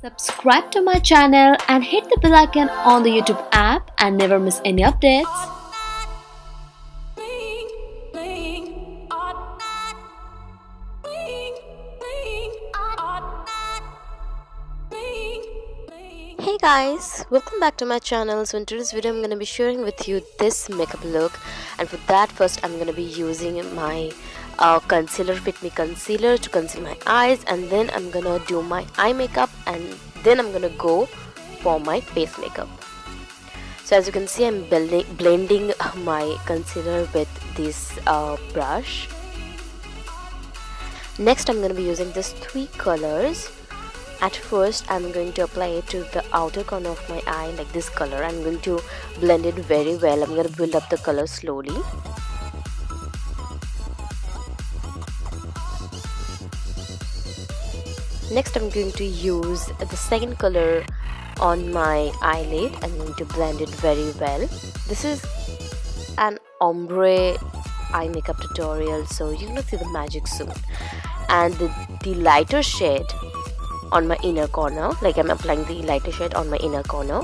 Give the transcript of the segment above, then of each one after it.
Subscribe to my channel and hit the bell icon on the YouTube app and never miss any updates. Hey guys, welcome back to my channel. So in today's video I'm going to be sharing with you this makeup look, and for that first I'm going to be using my concealer, Fit Me concealer, to conceal my eyes, and then I'm going to do my eye makeup, and then I'm going to go for my face makeup. So as you can see, I'm blending my concealer with this brush. Next I'm going to be using these three colors. At first I'm going to apply it to the outer corner of my eye, like this color. I'm going to blend it very well. I'm going to build up the color slowly. Next I'm going to use the second color on my eyelid. I'm going to blend it very well. This is an ombre eye makeup tutorial, so you're going to see the magic soon. And the lighter shade on my inner corner, like I'm applying the lighter shade on my inner corner.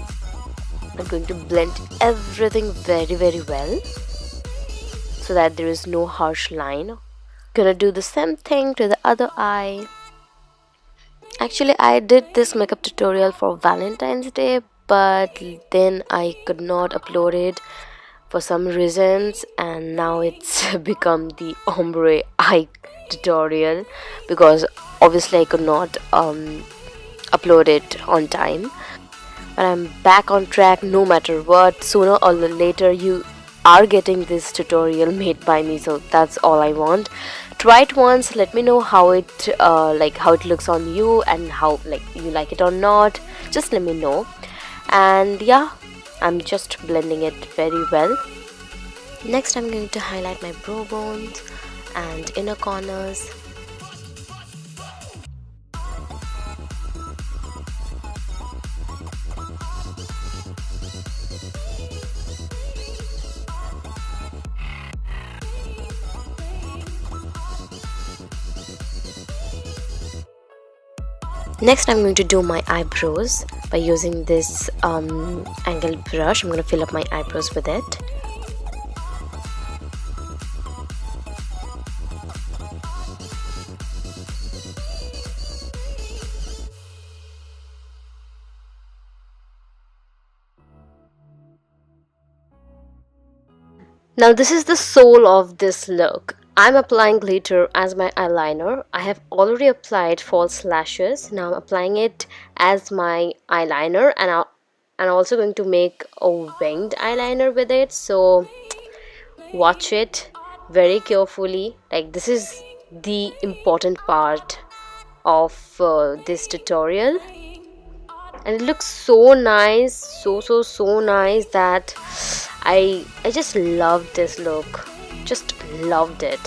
I'm going to blend everything very well so that there is no harsh line. Gonna do the same thing to the other eye. Actually, I did this makeup tutorial for Valentine's Day, but then I could not upload it for some reasons, and now it's become the ombre eye tutorial because obviously I could not upload it on time. But I'm back on track no matter what. Sooner or later you are getting this tutorial made by me, so that's all I want. Try it once, let me know how it looks on you and how you like it or not. Just let me know. And yeah, I'm just blending it very well. Next I'm going to highlight my brow bones and inner corners. Next I'm going to do my eyebrows by using this angled brush. I'm going to fill up my eyebrows with it. Now this is the soul of this look. I'm applying glitter as my eyeliner. I have already applied false lashes. Now I'm applying it as my eyeliner, and I'm also going to make a winged eyeliner with it. So watch it very carefully. Like, this is the important part of this tutorial, and it looks so nice, so nice that I just loved this look. Just loved it.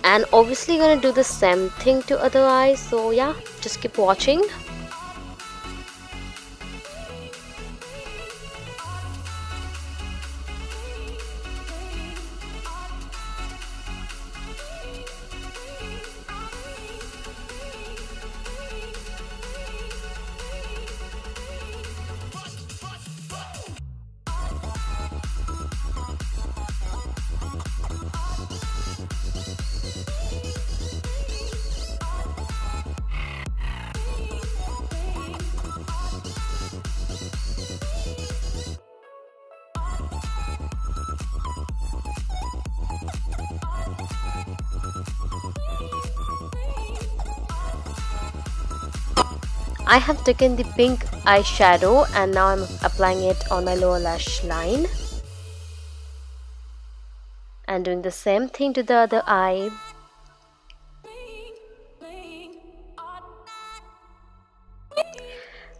And obviously gonna do the same thing to other eyes, so yeah, just keep watching. I have taken the pink eyeshadow and now I'm applying it on my lower lash line and doing the same thing to the other eye.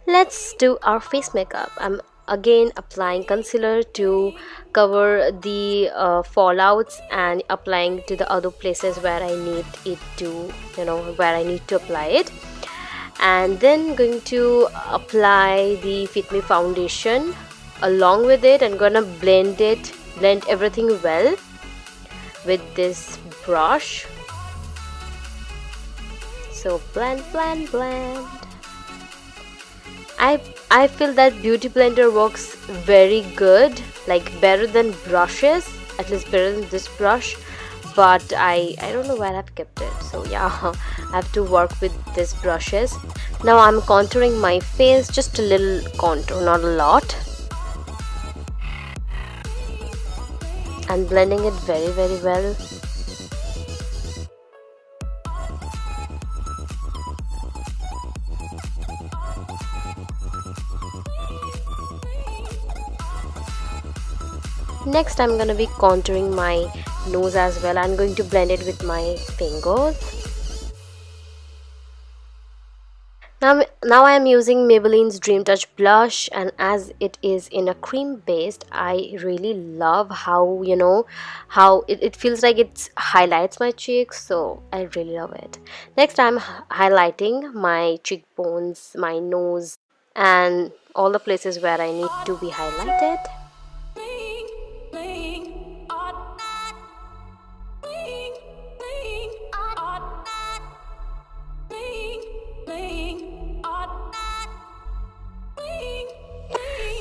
Let's do our face makeup. I'm again applying concealer to cover the fallouts and applying to the other places where I need it to, where I need to apply it. And then going to apply the Fit Me foundation along with it. I'm gonna blend everything well with this brush. So blend, blend, blend. I feel that beauty blender works very good, like better than brushes, at least better than this brush. But I don't know where I've kept it, so yeah, I have to work with these brushes. Now I'm contouring my face, just a little contour, not a lot, and blending it very, very well. Next, I'm gonna be contouring my nose as well. I'm going to blend it with my fingers. Now I am using Maybelline's Dream Touch blush, and as it is in a cream based, I really love how, you know, how it feels like it highlights my cheeks, so I really love it. Next, I'm highlighting my cheekbones, my nose, and all the places where I need to be highlighted.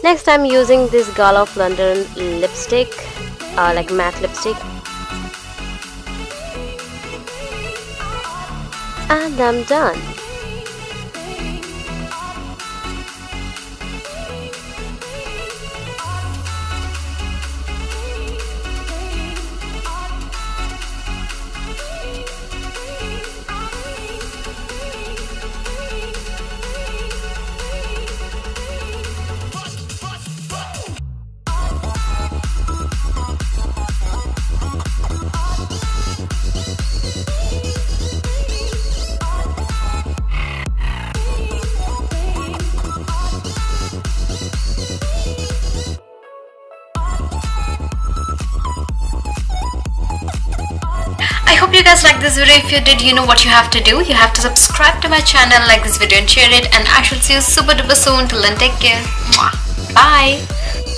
Next, I'm using this Gala of London lipstick, like matte lipstick, and I'm done. I hope you guys like this video. If you did, you know what you have to do. You have to subscribe to my channel, like this video and share it, and I shall see you super duper soon. Till then, take care. Mwah. Bye.